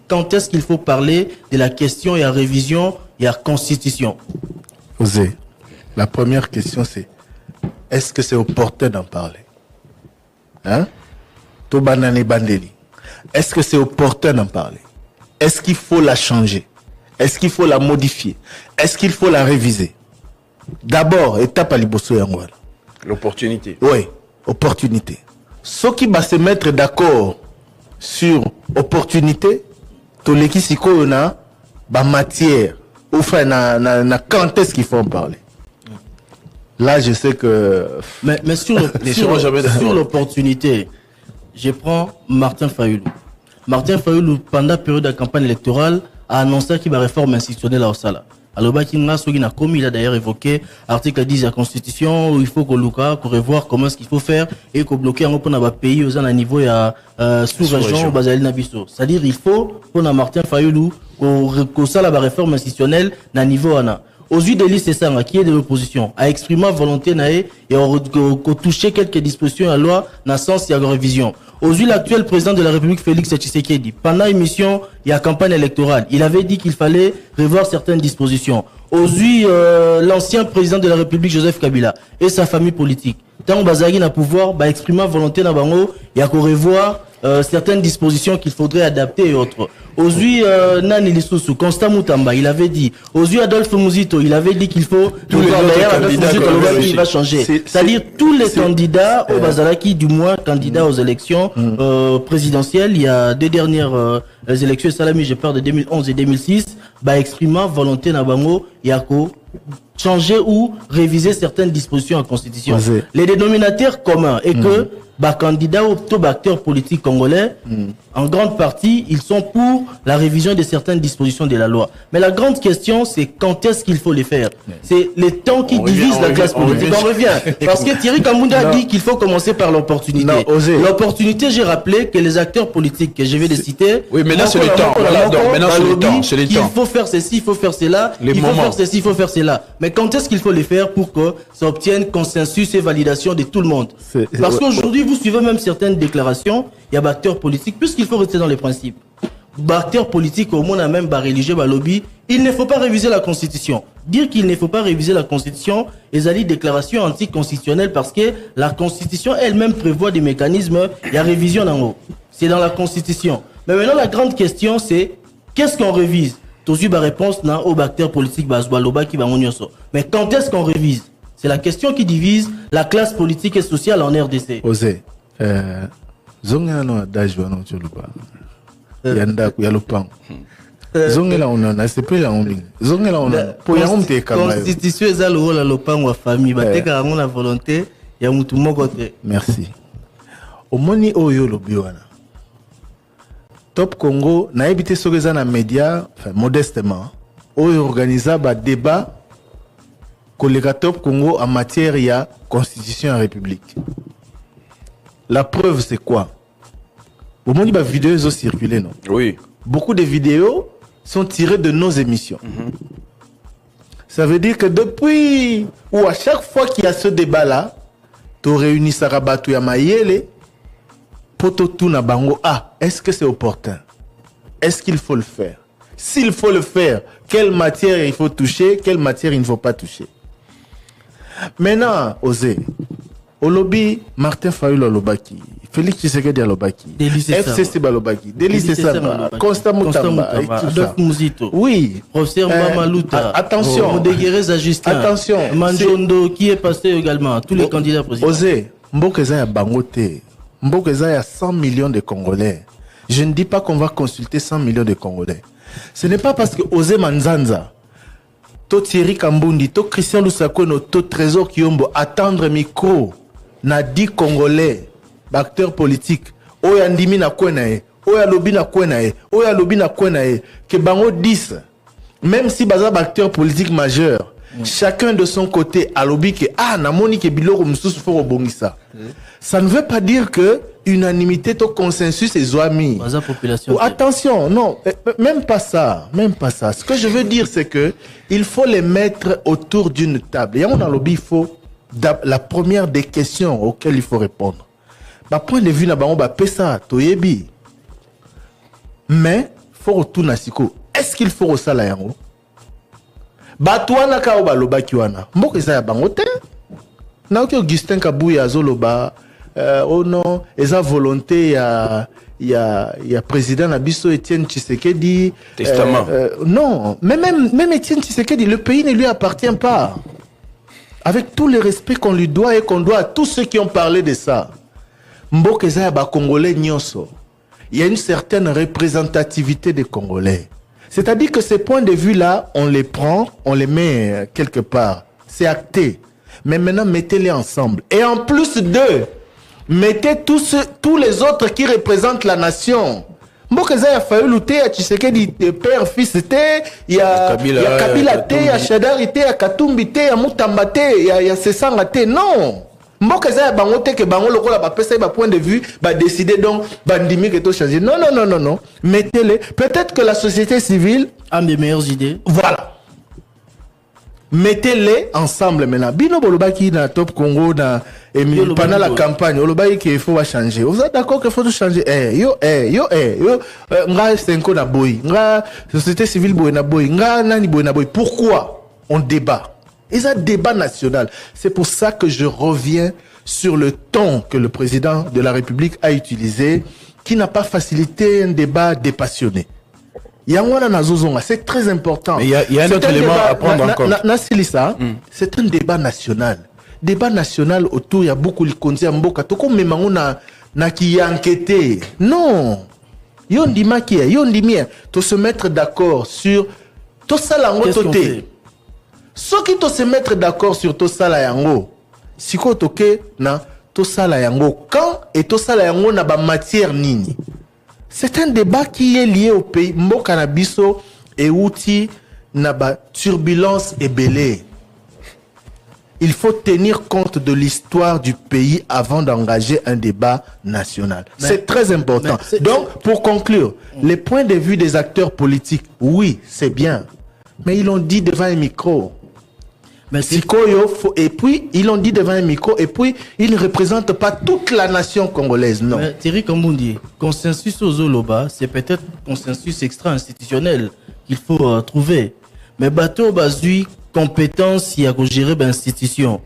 Quand est-ce qu'il faut parler de la question et la révision et la constitution? Osez. La première question c'est, est-ce que c'est opportun d'en parler? Hein? Tobanane Bandeli. Est-ce que c'est opportun d'en parler? Est-ce qu'il faut la changer? Est-ce qu'il faut la modifier? Est-ce qu'il faut la réviser? D'abord, étape à Liboso Yangwala. L'opportunité. Oui, opportunité. Ceux qui vont se mettre d'accord sur opportunité, tous les qui s'y connaissent, matière, enfin, quand est-ce qu'il faut en parler? Là, je sais que... Mais sur l'opportunité, je prends Martin Fayoulou. Martin Fayoulou, pendant la période de campagne électorale, a annoncé qu'il va réforme institutionnelle au Sala. Alors, il a d'ailleurs évoqué l'article 10 de la Constitution où il faut qu'on revoir comment est-ce qu'il faut faire et qu'on bloque un peu dans pays aux un niveau sous-région Basaline Nabiso. C'est-à-dire il faut pour Martin Fayoulou qu'on ça la réforme institutionnelle dans niveau ana. Aux yeux de l'ICE qui est de l'opposition, a exprimé volonté et a touché quelques dispositions à la loi dans le sens de la révision. Aux yeux de l'actuel président de la République, Félix Tshisekedi, pendant l'émission, il y a campagne électorale, il avait dit qu'il fallait revoir certaines dispositions. Aux yeux l'ancien président de la République, Joseph Kabila, et sa famille politique, tant Bazagi n'a pouvoir, exprimer volonté dans Bango, il y a qu'on revoir certaines dispositions qu'il faudrait adapter et autres. Aux yeux Nani Lissoussou, Constant Moutamba, il avait dit. Aux yeux Adolphe Mouzito, il avait dit qu'il faut. Tous les candidats il va changer. C'est-à-dire tous les candidats au Bazalaki, du moins candidats aux élections présidentielles. Il y a deux dernières élections, Salami, j'ai peur de 2011 et 2006, exprimant volonté Nabango, il y a qu'au changer ou réviser certaines dispositions en constitution. Les dénominateurs communs est que candidats ou acteurs politiques congolais, en grande partie, ils sont pour la révision de certaines dispositions de la loi. Mais la grande question, c'est quand est-ce qu'il faut les faire? C'est les temps qui divisent la classe politique. On revient. Parce que Thierry Kambunda a dit qu'il faut commencer par l'opportunité. L'opportunité, j'ai rappelé que les acteurs politiques que je vais les citer... Oui, mais là, c'est le temps. Maintenant, c'est le temps. Il faut faire ceci, il faut faire cela, il faut faire ceci, il faut faire cela. Mais quand est-ce qu'il faut les faire pour que ça obtienne consensus et validation de tout le monde? Parce qu'aujourd'hui, vous suivez même certaines déclarations, il y a acteurs politiques, puisqu'il faut rester dans les principes. Acteurs politiques, au monde a même religieux, lobby, il ne faut pas réviser la Constitution. Dire qu'il ne faut pas réviser la Constitution, ils ont dit déclaration anticonstitutionnelle parce que la Constitution elle-même prévoit des mécanismes, il y a révision en haut. C'est dans la Constitution. Mais maintenant, la grande question, c'est qu'est-ce qu'on révise? Tous eu ma réponse dans aux acteurs politiques, mais quand est-ce qu'on révise? C'est la question qui divise la classe politique et sociale en RDC. Osez. Zongano Dajouano Choluba. Yanda Yalopang. Zongela on a, c'est pas la only. Zongela on a. Pour Yamte Kamayo. Constitution est à l'eau, la lopang ou famille. Bateka a la volonté. Yamutu Mokote. Merci. Au moni Oyo Lobiwana. Top Congo, n'a habité sur les médias, enfin modestement, Oyo organisa un débat. Collègue Top Congo en matière il y a constitution et république. La preuve c'est quoi? Au moment où les vidéos ont circulé, non? Oui. Beaucoup de vidéos sont tirées de nos émissions. Ça veut dire que depuis ou à chaque fois qu'il y a ce débat là, tu réunis Sarabatu Yamayele, Pototu na Bango. Ah, est-ce que c'est opportun? Est-ce qu'il faut le faire? S'il faut le faire, quelle matière il faut toucher, quelle matière il ne faut pas toucher? Maintenant, Osez, au lobby, Martin Fayoulou Alobaki, Félix Tshisekedi Alobaki, FCC Balobaki, Délice Samba, Constant Moutamba, Adolphe Mouzito. Oui. Professeur Mamalouta. Attention. Modeguerez Justin. Attention. Manjondo qui est passé également. Tous les candidats présidents. Osez, Mbokeza ya Bangote, Mbokeza ya 100 millions de Congolais. Je ne dis pas qu'on va consulter 100 millions de Congolais. Ce n'est pas parce que Osez Manzanza, to Thierry Kambundi, to Christian Lusakono, to Trésor Kiyombo, attendre micro, na 10 Congolais, acteurs politiques, oya ndimi na kwenae, oya lobi na kwenae, oya lobi na kwenae, que bango 10, même si baza acteurs politiques majeurs, chacun de son côté, a lobi que, namoni ke biloko msusu foro bongisa. Ça ne veut pas dire que unanimité, to consensus et zoami. Attention, non, même pas ça, même pas ça. Ce que je veux dire, c'est que il faut les mettre autour d'une table. Et on a lobby, il faut la première des questions auxquelles il faut répondre. Point de vue, on va ça, toyebi. Mais faut tout nasiko. Est-ce qu'il faut au salayango? Batouana ka baloba kiwana. Mboko eza ya bangote. Na oki Augustin Kabuya azoloba oh non, eza volonté ya président Nabiso Étienne Tshisekedi. Testament. Non, mais même Étienne Tshisekedi, le pays ne lui appartient pas. Avec tout le respect qu'on lui doit et qu'on doit à tous ceux qui ont parlé de ça. Mboko eza ya ba Congolais nyonso. Il y a une certaine représentativité des Congolais. C'est-à-dire que ces points de vue-là, on les prend, on les met quelque part. C'est acté. Mais maintenant, mettez-les ensemble. Et en plus d'eux, mettez tous les autres qui représentent la nation. Mbokeza ya Fayulu te, ya Tshisekedi père, fils te, ya Kabila te, ya Shadari te, ya Katumbi te, ya Mutamba te, ya Sesanga te. Non. Mbokeza ya bango te, que bango loko la ba pesa ba point de vue, ba décider donc, bandimi que tout changer. Non, non, non, non, non. Mettez-les. Peut-être que la société civile a des meilleures idées. Voilà. Mettez-les ensemble maintenant. Bino Bolobaki dans Top Congo pendant la campagne, Bolobaki qu'il faut changer. Vous êtes d'accord qu'il faut tout changer? Nga Senko na boy, nga société civile boy na boy, nga nani boy na boy. Pourquoi on débat? Et ça débat national. C'est pour ça que je reviens sur le ton que le président de la République a utilisé, qui n'a pas facilité un débat dépassionné. C'est très important. Mais il y a un autre élément à prendre en compte. C'est un débat national. Débat national autour, il y a beaucoup de konzi à mboka. Toko memango na ki enquêté. Non. Yon di makia, yon di mien. To se mettre d'accord sur to sala ngo toté. Ceux qui to se mettre d'accord sur to sala yango. Siko toke na to sala yango quand et to sala yango na ba matière nini. C'est un débat qui est lié au pays. Mboka na biso et outi na ba turbulence et belé. Il faut tenir compte de l'histoire du pays avant d'engager un débat national. C'est très important. Donc, pour conclure, les points de vue des acteurs politiques, oui, c'est bien. Mais ils l'ont dit devant un micro. Et puis, ils l'ont dit devant un micro, et puis, ils ne représentent pas toute la nation congolaise, non. Mais Thierry Kambundi, consensus aux Zoloba, c'est peut-être consensus extra-institutionnel qu'il faut trouver. Mais bateau basui compétence, il y a que gérer l'institution.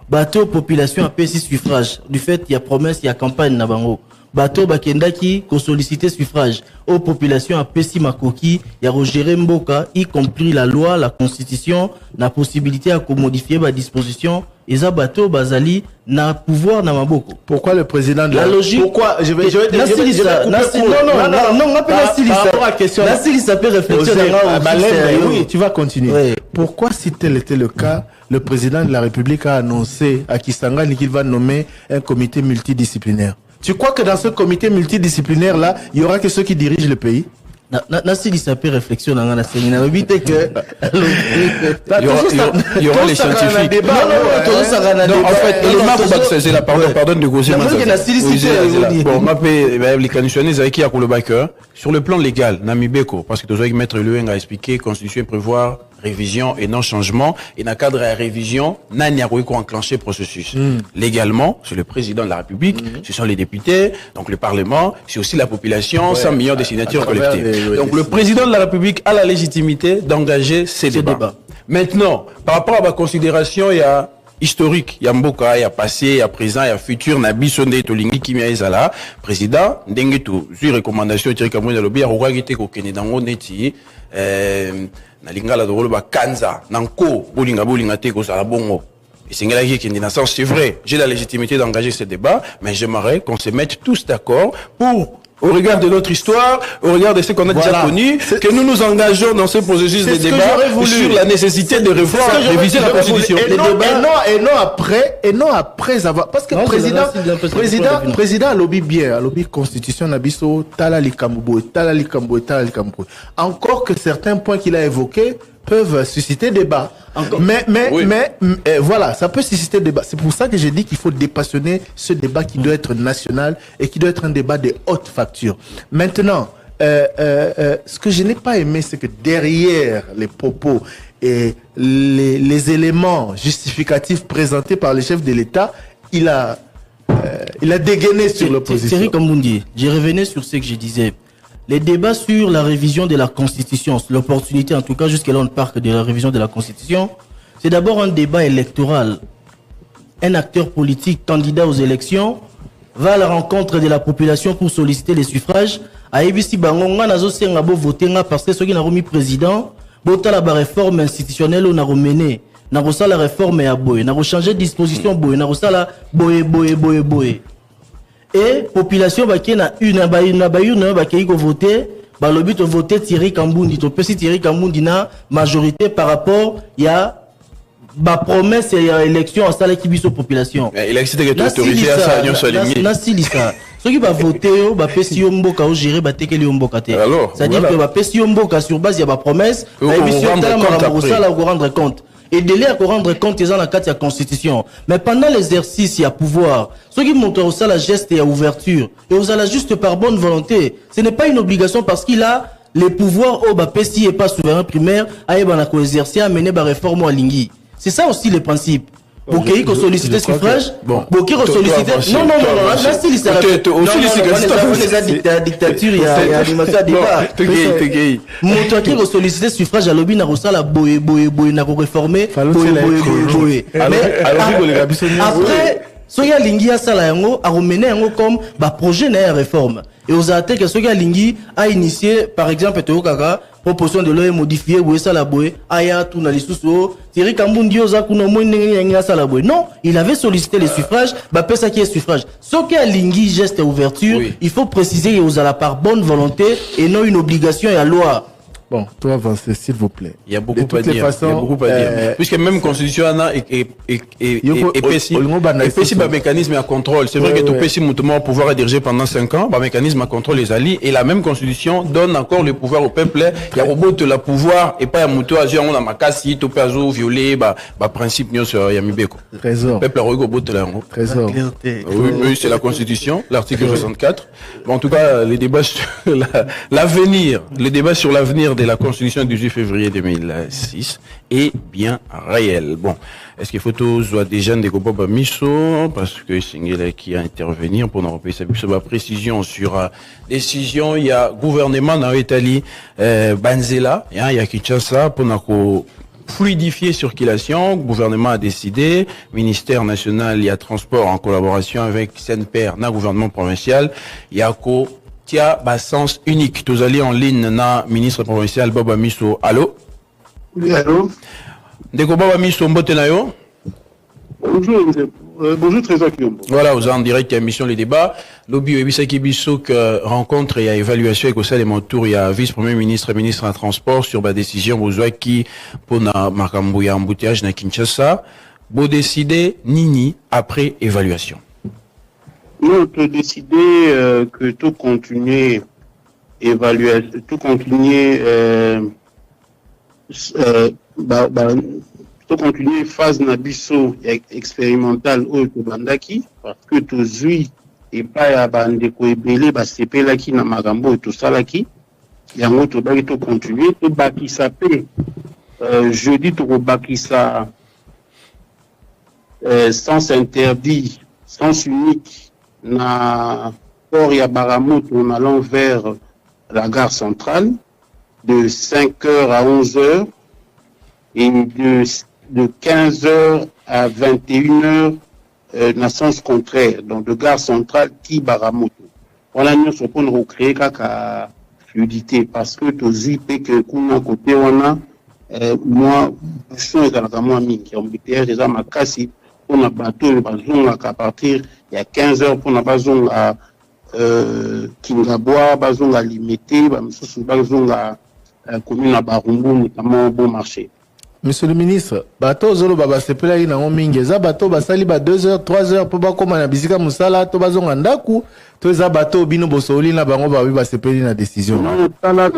Bateau population a payé suffrage. Du fait, il y a promesse, il y a campagne nabango. Bateau bakendaki ko solliciter suffrage. Aux populations a payé makoki, il y a gérer mboka, y compris la loi, la constitution, la possibilité à modifier ma disposition. Et ça bateau bazali na pouvoir na maboko. Pourquoi le président de la logique? Pourquoi je vais oui, tu vas continuer. Oui. Pourquoi, si tel était le cas, le président de la République a annoncé à Kisangani qu'il va nommer un comité multidisciplinaire? Tu crois que dans ce comité multidisciplinaire là, il y aura que ceux qui dirigent le pays? Il s'appelle réflexion dans la séminaire. Il y aura les scientifiques. Non, en fait, c'est la pardon de Gauzier. Bon, les conditionnés avec qui a le backer sur le plan légal, Namibeko, parce que tu dois mettre le a expliqué, constitution et prévoir révision et non changement, et dans le cadre de la révision, n'a enclenché le processus. Légalement, c'est le président de la République, ce sont les députés, donc le Parlement, c'est aussi la population, 100 millions de signatures collectives. Donc le président de la République a la légitimité d'engager ces débats. Maintenant, par rapport à ma considération, il y a historique, il y a Mboka, il y a passé, il y a présent, il y a futur, Nabi Sonde Tolingi Kimia Ezala, président, Dengeto, sur recommandation, Thierry Kamouina Lobi, a Rogagite Kokene Dango Neti, na lingala de ba kanza nanko bolinga te ko sala bongo et c'est c'est vrai, j'ai la légitimité d'engager ce débat, mais j'aimerais qu'on se mette tous d'accord pour, au regard de notre histoire, au regard de ce qu'on a déjà connu, que nous nous engageons dans ce processus de débat sur la nécessité de revoir, réviser la Constitution. Et non après avoir, parce que le président lobby bien, lobby Constitution Nabiso, Tala Likambo. Encore que certains points qu'il a évoqués peuvent susciter débat. Mais voilà, ça peut susciter débat. C'est pour ça que j'ai dit qu'il faut dépassionner ce débat qui doit être national et qui doit être un débat de haute facture. Maintenant, ce que je n'ai pas aimé, c'est que derrière les propos et les éléments justificatifs présentés par le chef de l'État, il a dégainé sur l'opposition. Thierry Kambundi, je revenais sur ce que je disais. Les débats sur la révision de la Constitution, l'opportunité en tout cas jusqu'à là on parle de la révision de la Constitution, c'est d'abord un débat électoral. Un acteur politique candidat aux élections va à la rencontre de la population pour solliciter les suffrages. A ABC Bangonga nazo senga bo voter nga parce que ceux qui n'a remis président, bota la réforme institutionnelle on a remené, n'a reçu la réforme à boy, n'a changé de disposition boy, n'a reçu la boy. Et population ba qui na une ba qui go voter, ba le but de voter Thierry Kambundi, to pesi Thierry Kambundi na majorité par rapport ya ba promesse et élection en salle qui biso population. Il a excité que autorisé à ça nyo solingi. Na silisa. Ceux qui va voter ba pesi yo mboka o gérer ba tekeli yo mboka te. C'est-à-dire que ba pesi yo mboka sur base ya ba promesse, ba émission la rendre compte. Et délai à rendre compte ils ont la carte de la constitution. Mais pendant l'exercice il y a pouvoir. Ceux qui montent au salle la geste et à ouverture et aux la juste par bonne volonté. Ce n'est pas une obligation parce qu'il a les pouvoirs au ba pesi et pas souverain primaire à na ko exercer à mener ba réforme à Lingui. C'est ça aussi le principe. Pour qu'il y solliciter suffrage, pour qu'il solliciter. Non, là, si ça dictature, il y a animation à débat. Montre qu'il faut solliciter suffrage à l'objet n'a pas la boé, n'a pas réformé, boé. Après, soya lingi a sala yango a remené yango comme projet na réforme. Et aux attaques que soya lingi a initié, par exemple, Teokaka, proposition de loi modifiée ou ça la boue aya tout na lisusu Thierry Kambundi oza kuna moninga ça la boue. Non, il avait sollicité les suffrages, ça qui est suffrage. Ce qui a lingui geste et ouverture, il faut préciser aux à la part bonne volonté et non une obligation et à loi. Bon, toi avancer s'il vous plaît. Il y a beaucoup à dire. Il y a beaucoup à dire. Puisque même constitution et PSI mécanisme à contrôle. C'est vrai que tout PSI mutuellement pouvoir diriger pendant 5 ans, mécanisme à contrôle les alliés et la même constitution donne encore le pouvoir au peuple. Il y a robot de la pouvoir et pas à muto agir on a makasi tout peso violer principe nyo sur Yamibeko. Trésor. Peuple robot de la Trésor. Oui, c'est la constitution, l'article 64. Bon, en tout cas, les débats sur l'avenir, les débats sur l'avenir de la Constitution du 18 février 2006 est bien réel. Bon, est-ce qu'il faut tous des jeunes de Koboba Miso parce que c'est elle qui a intervenir pour nous rappeler sa précision sur décision. Il y a gouvernement dans l'Italie, Banzela, il y a Kinshasa pour nous fluidifier circulation. Le gouvernement a décidé, ministère national, il y a transport en collaboration avec SNPR, le gouvernement provincial, il y a Tia sens unique. Tous allés en ligne na ministre provincial Baba Miso. Allô? Oui, allô? Deko Baba Miso Mbotenayo. Bonjour, bonjour Trésor Kiombo. Voilà, vous êtes en direct à l'émission Les Débats. Lobby Ebisaki Bissouk rencontre et évaluation avec au sein de mon tour, il y a vice-premier ministre et ministre en transport sur ma décision qui pour na Makambouya embouteillage na Kinshasa. Vous décidez Nini après évaluation. Nous avons décidé que tout continuer évaluer, tout continuer tout continuer phase nabiso expérimentale au Bandaki parce que tout zui et pas ya bande ko ebele ba sepela ki na magambo tout ça là qui yango to ba to continuer to baki sa pe jeudi to baki sa sens interdit sens unique na port ya Baramoto en allant vers la gare centrale de 5h à 11h et de 15h à 21h na sens contraire donc de gare centrale qui Baramoto. Voilà nous sommes pour recréer kaka fluidité parce que to zipe que kuna côté on a moi je suis dans la moi mingi embouteillage déjà makasi on a bateau à partir il y a 15 heures pour la bazon à Kingaboa, bazon à Limité, bazon à commune à Barumbu, notamment au bon marché. Monsieur le ministre, bateau zolo baba sepela ina ngomingi za bateau basali ba 2 heures 3 heures pour ba koma na bisika musala to bazon ndaku to za bateau bino bosoli na bango ba ba sepeli na décision. On tala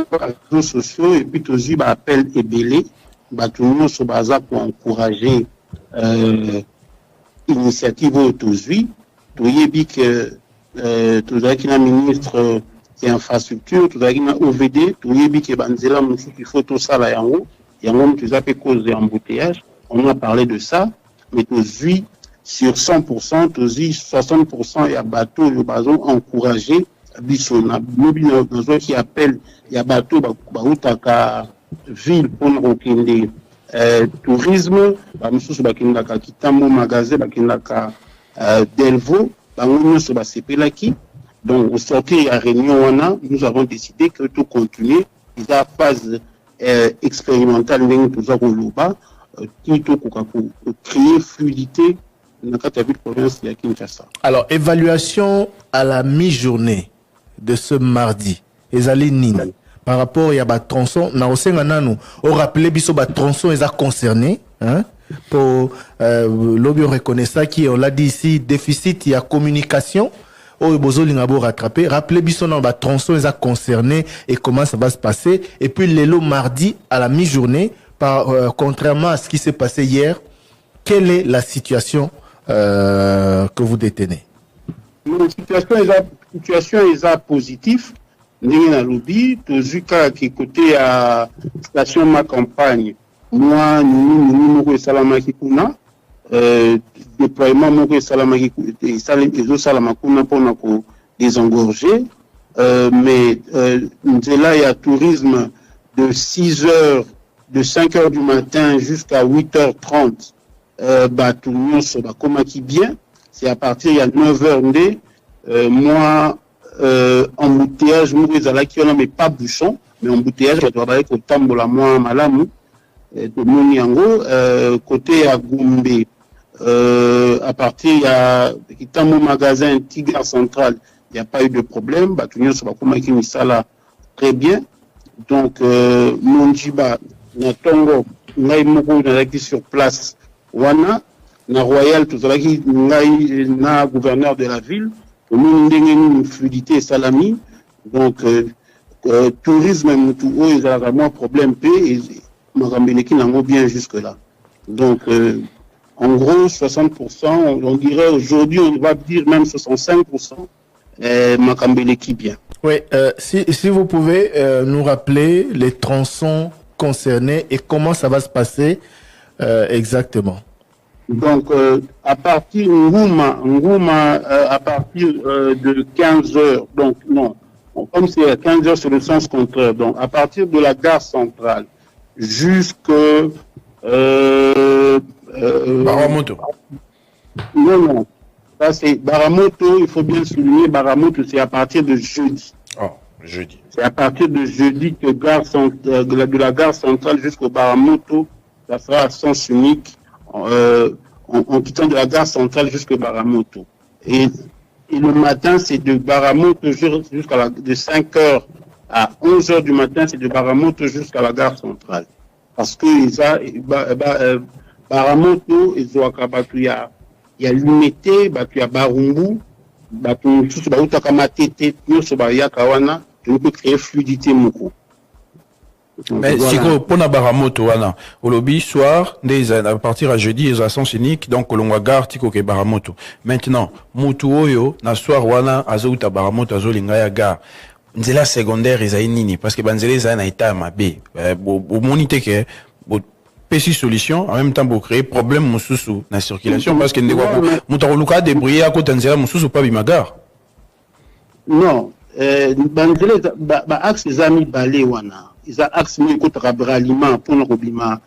réseaux sociaux et puis aussi ba appel ebélé bateau nyonso baza pour encourager initiative autosuite. Tout y que tout le ministre des infrastructures, tout le OVD, tout y que Banzela il faut tout ça là en haut. Il y a un qui a cause d'embouteillage. On a parlé de ça, mais tout sur 100%, tout 60% il y a bateau, le bazon encouragé biso na zo qui appelle ya bateau bautaka ville pour kokende tourisme bamususu bakendaka Kitambo magasin bakendaka Delvaux bango nyonso basepelaki. Donc au sortir à réunion nous avons décidé que tout continuer la phase expérimentale ndenge toza koloba tout créer fluidité dans la ville province de Kinshasa. Alors évaluation à la mi-journée de ce mardi ezali nini par rapport à ba tronçon na osenga nanu au rappeler biso ba tronçon est concerné hein pour lobby reconnaît qui on l'a dit ici déficit il y a communication au bozolinga bo rattraper rappeler biso na ba tronçon est concerné et comment ça va se passer et puis le mardi à la mi-journée contrairement à ce qui s'est passé hier quelle est la situation que vous détenez? La situation est positive. Ndenge na lobby tozuka ki côté à station ma campagne moi nous moko esalamaki kuna déploiement moko esalamaki ezosala kuna mpona ko désengorger mais nzela ya tourisme de 6h de 5h du matin jusqu'à 8h30 tout le monde se bakomaki bien. C'est à partir il y a 9h ndé moi embouteillage qui mais pas bouchon mais embouteillage je dois aller au tambola moi malamu de Moniango côté à Gombe à partir il y a Kitambo magasin Tigre central il n'y a pas eu de problème tout le monde se bakomaki misala très bien donc Monjiba na Tongo ngai moko na sur place wana na royal tozalaki ngai na gouverneur de la ville nous ndenge une fluidité salami donc tourisme mutu o ezala vraiment problème pe makambeleki nango bien jusque là donc en gros 60% on dirait aujourd'hui on va dire même 65% makambeleki bien. Oui, si vous pouvez nous rappeler les tronçons concernés et comment ça va se passer exactement. Donc, à partir à partir de 15h, donc non, comme c'est à 15h sur le sens contraire, donc à partir de la gare centrale jusque Baramoto. Non, ça c'est Baramoto, il faut bien souligner, Baramoto c'est à partir de jeudi. Oh, jeudi. C'est à partir de jeudi que de la gare centrale jusqu'au Baramoto, ça sera à sens unique. En quittant de la gare centrale jusqu'au Baramoto. Et le matin, c'est de Baramoto jusqu'à de 5h à 11h du matin, c'est de Baramoto jusqu'à la gare centrale. Parce que Baramoto, il y a Lumete, il y a Barumbu, il y a Kawana, on peut créer fluidité moko. Mais si pour na Baramoto wana au lobby soir à partir à jeudi ils à sens unique donc on va gare tiko ke Baramoto maintenant mutu oyo na soir wana azouta Baramoto azolinga ya gare nzela secondaire ezai nini parce que banzela eza na état mabe bo monite ke bo pesi solution en même temps pour créer problème mususu na circulation parce que ndeko mutakoluka débrouiller à côté nzela mususu pas bimagare non banzela ba axe zami balé wana ils ont axe mis contre aliment pour nos bima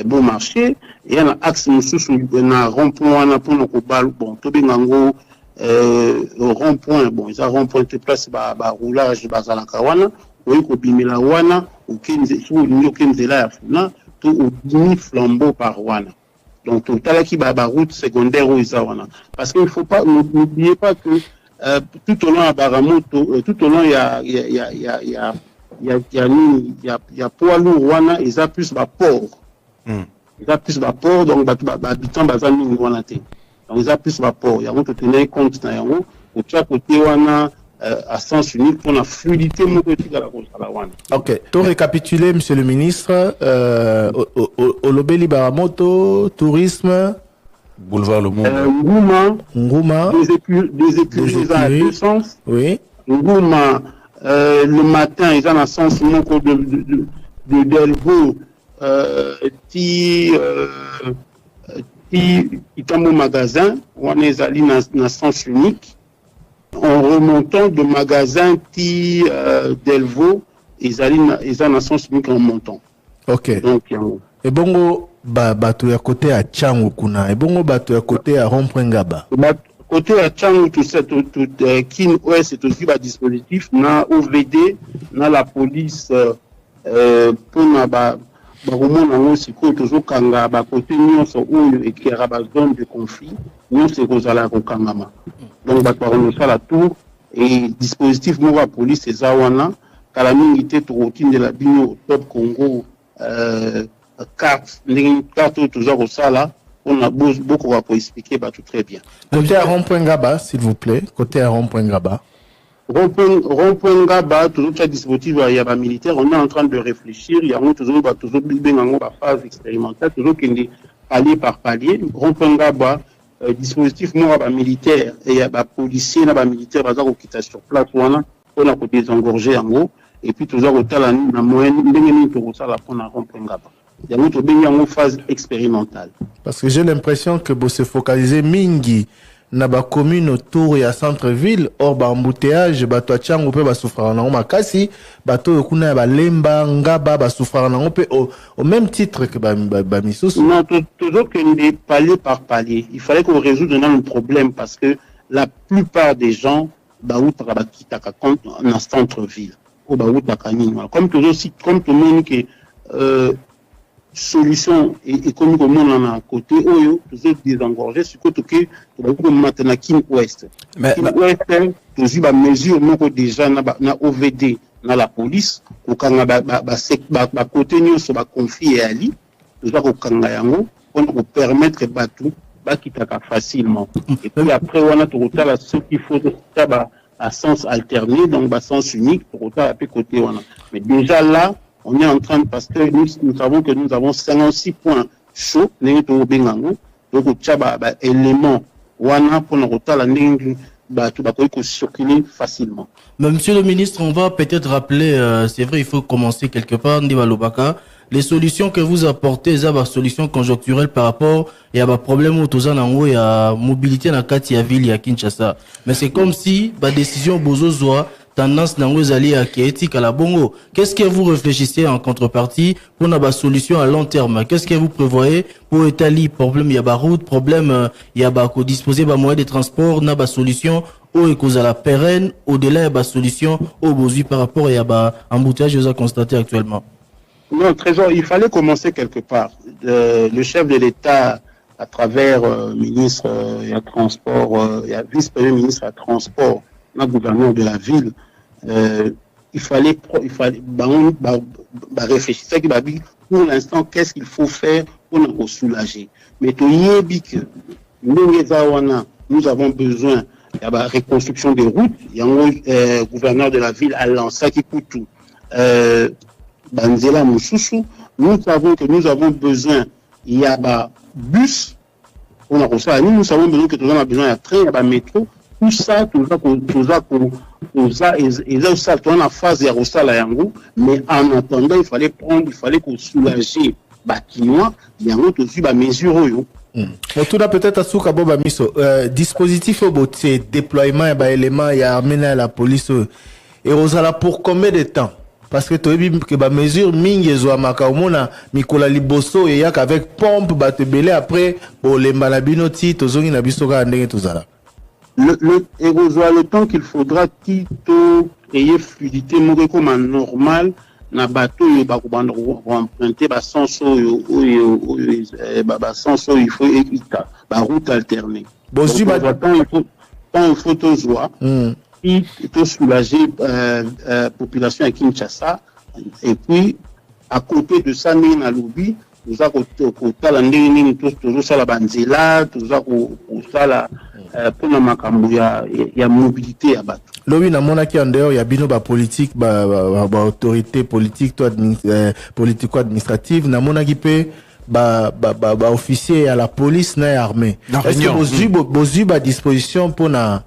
bon marché et un axe sous na rond-point pour nos bal bon to bingango rond-point bon ils ont rond-point de place ba roulage bazala kawana oui ko bimila wana ukinze sous nyokenze la funa to au flambeau par wana donc total qui ba route secondaire où ils wana parce qu'il faut pas n'oubliez pas que tout au long à Baramoto tout au long il y a poids lourd wana ils a plus ba port ils a plus ba port donc habitant bazami wana te donc ils a plus ba port il y a on te tenir compte na yango au chaque côté wana à sens unique pour la fluidité moko tika la kosala wana. OK, to récapituler monsieur le ministre au lobeli Baramoto tourisme boulevard Le Monde Ngouma des écuries à deux sens. Oui. Ngouma le matin, ils ont un sens de Delvaux, Kitambo magasin, on est allé dans sens unique. En remontant de magasin qui Delvaux, ils ont un sens unique en montant. Ok. Donc, et bongo bato ya côté à Tchango kuna et bongo bato ya côté à rond-point Ngaba. Côté à Tchango, tout ça, tout Kin Ouest, c'est aussi un dispositif. Na OVD, na la police, pour na baromon nango siko toujours kanga ba côté nyonso oyo ekera ba zone de conflit nyonso ekozala kokangama. Donc bato bakonosala tout et dispositif moko ya police eza wana kala mingi te tokotindela bino top Congo carte oyo toza kosala on a beaucoup à expliquer tout très bien. Côté à rond-point Ngaba, s'il vous plaît, côté à rond-point Ngaba. Rond-point Ngaba, toujours un dispositif militaire, on est en train de réfléchir, il y a toujours une phase expérimentale, toujours qu'il est palier par palier. Rond-point Ngaba, dispositif militaire, et il y a des policiers, des militaires qui sont sur place, on a désengorger en haut, et puis toujours au talent, la moyenne, la rond-point Ngaba. Il y a une phase expérimentale. Parce que j'ai l'impression que vous se focalisez mingi na ba commune autour et à centre-ville, or ba embouteillage, ba to tchango pe ba souffrir na makasi, ba to kuna ba lemba Ngaba ba souffrir na au même titre que ba misusu. Non, toujours qu'on est palier par palier. Il fallait qu'on résoudre le problème parce que la plupart des gens ba outra ba kitaka compte en centre-ville ou ba outra nini. Comme toujours si comme tout le monde que solution et comme on a à côté oyo toujours désengorger sur côté que maintenant Kin Ouest. Kin Ouest toujours ba mesure moko déjà na OVD na la police ko kanga ba côté nyonso ba confier ali toujours ko kanga yango pour permettre batu ba kitaka facilement. Et puis après on a tout la ce qu'il faut à sens alterné donc ba sens unique pour à côté on a. Mais déjà là on est en train, parce que nous savons que nous avons 56 points chauds, donc il y a des éléments pour nous circuler facilement. Mais monsieur le ministre, on va peut-être rappeler, c'est vrai, il faut commencer quelque part, les solutions que vous apportez, c'est des solutions conjoncturelles par rapport à des problèmes où il y a mobilité dans la ville, à Kinshasa. Mais c'est comme si la décision Bozozoa tendance d'Angozali à Kéétique à la Bongo. Qu'est-ce que vous réfléchissez en contrepartie pour une solution à long terme? Qu'est-ce que vous prévoyez pour étaler problème? Il y a des routes, problème, il y a des disposer des moyens de transport, n'a pas solution au cause à la pérenne, au-delà il y a des solutions au besoin par rapport à des embouteillages que vous avez constaté actuellement. Non, Trésor, il fallait commencer quelque part. Le chef de l'État, à travers ministre et transport, et vice-premier ministre à transport, le gouverneur de la ville, il fallait réfléchir. Pour l'instant, qu'est-ce qu'il faut faire pour nous soulager? Mais nous avons besoin de la reconstruction des routes. Il y a un gouverneur de la ville à lancé qui coûte tout. Banzela Moussoussou, nous savons que nous avons besoin, il y a des bus, nous savons besoin que nous avons besoin de train, il y a des métro, tout ça, ils ça, on a phase à Yango, mais en attendant, il fallait qu'on soulager Bakinois, il y a autre mesure. Tout là peut-être à Souka Boba Miso, dispositif au botier, déploiement et éléments, il y a amené à la police, et Rosala pour combien de temps? Parce que tu as vu que la mesure mingi zo makaumona mikola liboso et yak avec pompe ba te belé après pour les malabino ti tozongi na biso ka ndenge tozala. Le temps qu'il faudra tito ayé fluidité moko comme normal na bateau yo ba ko emprunter ba sens ba sens il faut éviter ba route alternée. Bon si ba il faut toujours il faut soulager la population à Kinshasa. Et puis, à côté de ça, nous avons nous avons toujours ça la banzela, toujours ça pour la makambo il y a mobilité à battre. Lobi na mona ki en dehors il y a bino ba politique ba autorité politique to politico administrative na mona ki pe ba officier à la police na armée. Est-ce que vous avez disposition pour na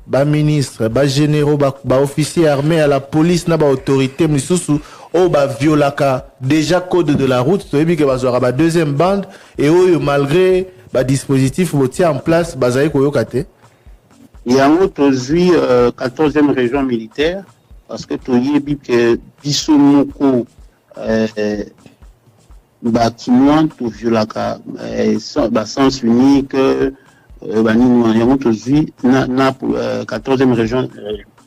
ba ministre, ba généraux, ba officiers armés à la police, na ba autorité, misusu, o ba violaka déjà code de la route, to ebi que ba zora ba deuxième bande, et malgré ba dispositif, bo tient en place, ba zaye koyo kate. Il y a un autre 14e région militaire, parce que Toyebi que Bissomoko bâtiment tout violaka sens unique banini il y a un autre 14e région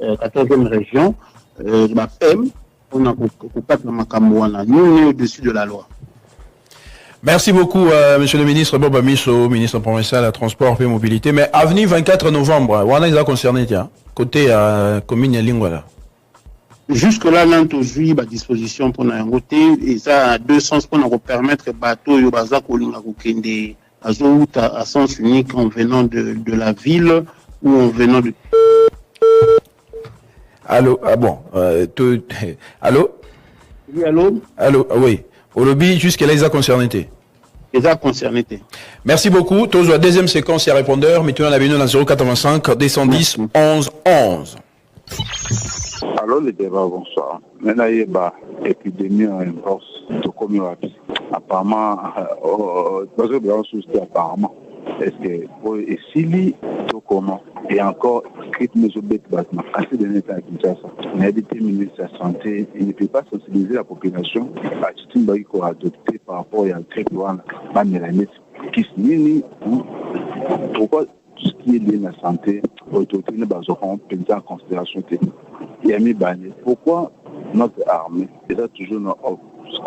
14e région PEM on a pas de makamwana nous au-dessus de la loi. Merci beaucoup, monsieur le ministre Bob Amiso, ministre provincial à Transport et Mobilité. Mais avenir 24 novembre, on a concerné, tiens, côté commune Lingwala. Jusque-là, nous avons à disposition pour nous côté, et ça a deux sens pour nous permettre bateau Yobaza Kolinga Kokende à sens unique en venant de la ville ou en venant de. Allô, ah bon, allô? Oui, allô? Allô, oui. Au lobby, jusqu'à là, ils ont concerné. Ils ont concerné. Merci beaucoup. Tous la deuxième séquence, il y a répondeur. Maintenant, la bienvenue dans 085 210 11 11. Alors, le débat, bonsoir. Maintenant, il y a une épidémie en force de communauté. Apparemment, parce que bien sûr, apparemment. Est-ce que, et s'il tout comment, et encore, script mesobet battement, assez de l'État à Kinshasa, on a déterminé sa santé, il ne peut pas sensibiliser la population à tout ce qu'il a adopté par rapport à un traitement, pas mélanite, qui se nie, pourquoi tout ce qui est lié à la santé, l'autorité ne va pas prendre en considération technique. Il y a mis banni. Pourquoi notre armée, elle a toujours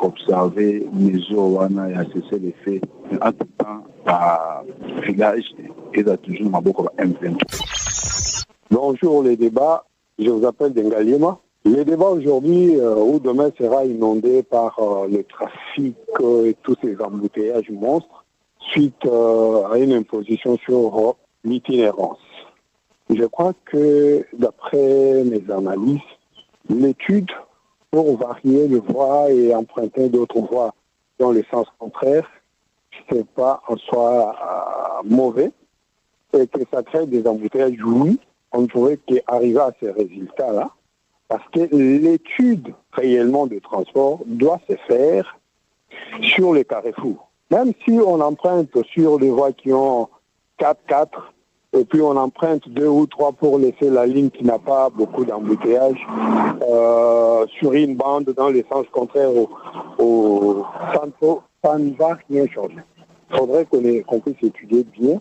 observé mesures et a cessé les faits, entre-temps, par village, elle a toujours un beaucoup M23. Bonjour les débats, je vous appelle Dengalima. Le débat aujourd'hui ou demain sera inondé par le trafic et tous ces embouteillages monstres suite à une imposition sur l'itinérance. Je crois que d'après mes analyses, l'étude pour varier le voie et emprunter d'autres voies dans le sens contraire, c'est pas en soi mauvais et que ça crée des embouteillages. Oui, on pourrait qu'arriver à ces résultats-là parce que l'étude réellement de transport doit se faire sur les carrefours. Même si on emprunte sur des voies qui ont 4x4 et puis on emprunte 2 ou 3 pour laisser la ligne qui n'a pas beaucoup d'embouteillage sur une bande dans le sens contraire au centre, ça ne va rien changer. Il faudrait qu'on puisse étudier bien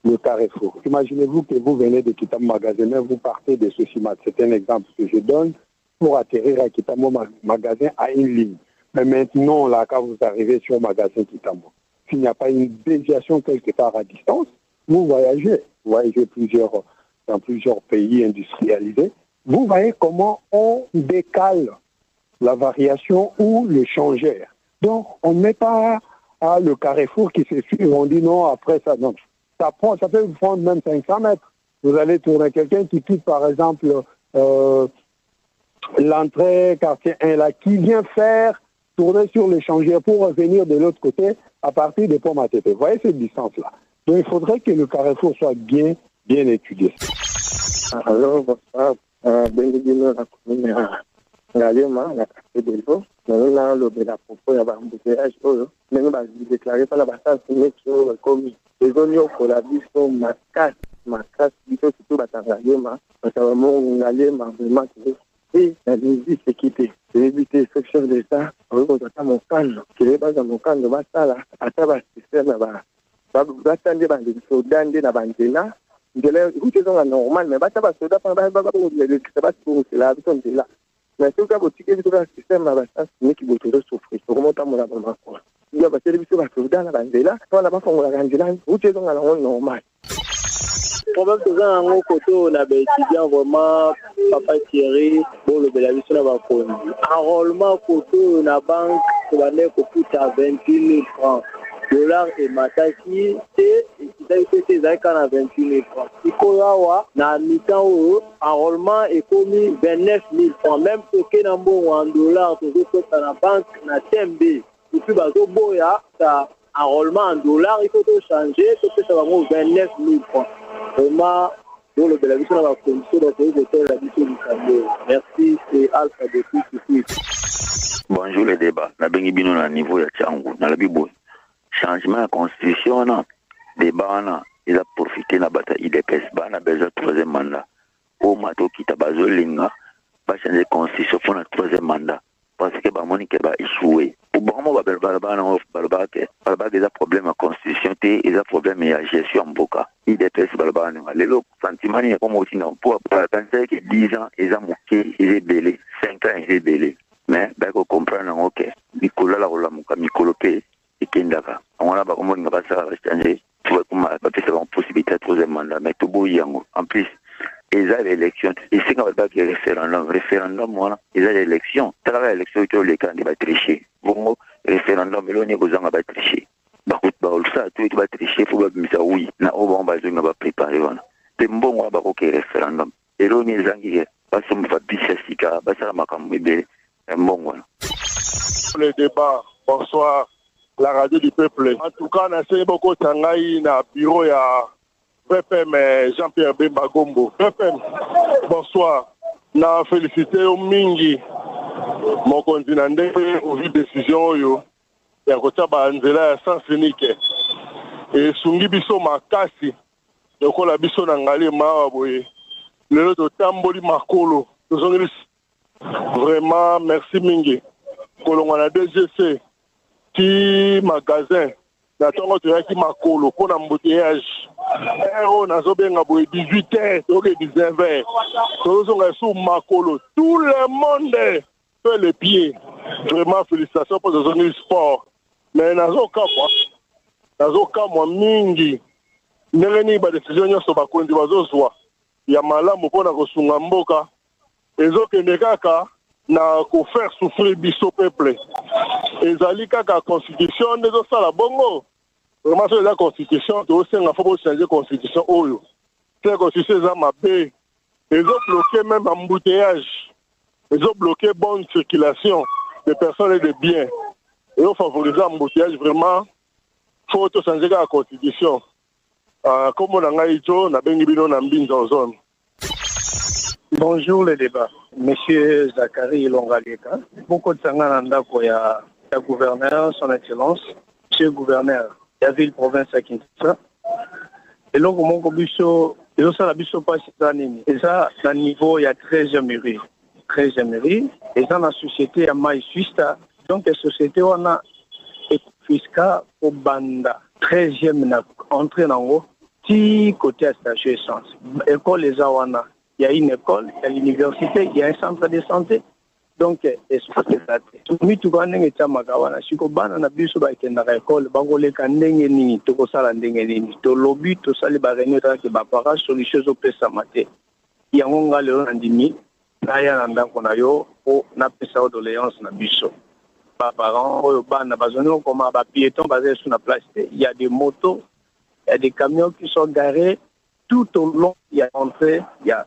le carrefour. Imaginez-vous que vous venez de Kitamo Magasin, vous partez de Sosimat. C'est un exemple que je donne pour atterrir à Kitamo Magasin à une ligne. Mais maintenant, là, quand vous arrivez sur Magasin Kitamo, s'il n'y a pas une déviation quelque part à distance, vous voyagez dans plusieurs pays industrialisés. Vous voyez comment on décale la variation ou le changeur. Donc, on ne met pas le carrefour qui se suit, on dit non, après ça, non. Ça peut vous prendre même 500 mètres. Vous allez tourner quelqu'un qui quitte, par exemple, l'entrée quartier 1, là, qui vient faire tourner sur l'échangeur pour revenir de l'autre côté à partir des pommes à tête. Vous voyez cette distance-là. Donc, il faudrait que le carrefour soit bien étudié. Alors, bonsoir. Benedino, la commune Ngalema, la café de l'eau. Nous avons la propos de l'embouteillage. Nous avons déclaré par la bataille sur le commis. Les zones pour la vie sont ma casse, plutôt surtout la Ngalema. Parce que Ngalema, vraiment, et la musique est quittée. J'ai évité les sections de ça. On va mon canne. Je vais pas dans mon canne de Bassala. À travers le système là-bas. Batande ba soda nde na bandela ndela ukizonga normal mais bata ba soda pa ba le ba pour cela biton de là mais tout cas botike biton le système ba ça ni ki botoro souffrir comment ta mona ba ko ya ba tele biton ba soda na bandela to la ba fongola bandela ukizonga na normal. Problème que ça en côté na ba étudiant vraiment papa Thierry bon le bela biso na ba ko enrôlement côté na banque to ba ne ko puta 28 000 francs. Dollar et mataki et qui a 28 000 francs. Ikoyawa na mi-temps enrôlement est commis 29 000 francs. Même si on a en dollars, tout ça dans la banque na TMB. Et puis bazo boya ça enrôlement en dollars, il faut tout changer, tout ça va 29 000 francs. Vraiment pour le bénéfice de la commission de la mission du Cameroun. Merci, c'est Alpha de tout. Bonjour les débats. Na bengi bino na niveau ya Tchangou na la Bibo. Changement de la constitution, débat, ils ont profité na bata IDPS ba na besoin troisième mandat au mato kita bazolinga ba changer constitution pour na troisième mandat parce que ba moni ke ba échoué pour vraiment ba des problèmes à constitution té ils ont problème à gestion mboka IDPS balba na lelo sentiment ni comme aussi non pour penser que 10 ans ils ont moqué ils est belé 5 ans ils est belé mais ba ko comprendre OK Nicolas la rola muka mikolope ikendaka on a ba comme on va ça changer tu vois comment pas c'est une possibilité de troisième mandat mais tout beau yango en plus ils ont l'élection ici quand on va faire référendum voilà ils ont l'élection t'as l'élection que les candidats tricher bon référendum là on est besoin de tricher bah ça tout va tricher faut pas oui na on va besoin de préparer voilà c'est bon on va OK référendum et là on est zangi parce qu'on va pisser sika bah ça makambo be bon voilà le débat bonsoir la radio du peuple. En tout cas, on a essayé beaucoup de temps na bureau ya PPM Jean-Pierre Bemba Gombo. PPM, bonsoir. Na félicité au Mingi. Mon continent au vu décision yo. Ya kota ba nzela ya sans unique. Et sungi biso makasi. Yoko la biso na ngali mawa boye. Le to tamboli makolo. Vraiment merci Mingi. Kolonga na DGC. Qui magasin na tongo to yaki makolo pour embouteillage on a zobenga boy 18h donc 19h tozonga sous makolo tout le monde fait les pieds vraiment félicitations pour le sport mais nazoka moi mingi ndenge ba décision nyoso bakondi bazozwa ya malamu pona kosunga mboka ezokende kaka na ko faire souffrir biso peuple ezali kaka constitution de ça la bongo vraiment c'est la constitution to senga faut changer constitution oyo c'est constitution za mabe ils ont bloqué même embouteillage ils ont bloqué bonne circulation de personnes et de biens et ont favorisé embouteillage vraiment faut to changer la constitution comme on a ngaïjo na bengi bino na mbinza zone. Bonjour le débat. Monsieur Zachary Ilongaleka. Beaucoup de Sangananda Koya, gouverneur, son excellence, monsieur le gouverneur de la ville province à Kinshasa. Et donc, mon cobicho, et ça, la bicho pas et ça, à niveau, il y a 13e mairie. 13e mairie. Et ça, la société, à Maï Suisse, donc, la société, on a, et fiscal au Banda. 13e, entrée dans haut, petit côté à station essence. École les Awana. Il y a une école, il y a l'université, il y a un centre de santé. Donc, c'est ça. Tout le monde est à Magawana. Si on a un bus à l'école, on a un ni to sala ndenge to lobby to sali ba réunion qui ba para solution au pesa maté. Il y a un gars le andimi, na ya nda kona yo o na pesa doléance na biso. Ba parents o ba na besoin comme ba piéton basé sur la place. Il y a des motos, il y a des camions qui sont garés tout au long, il y a entrée, il y a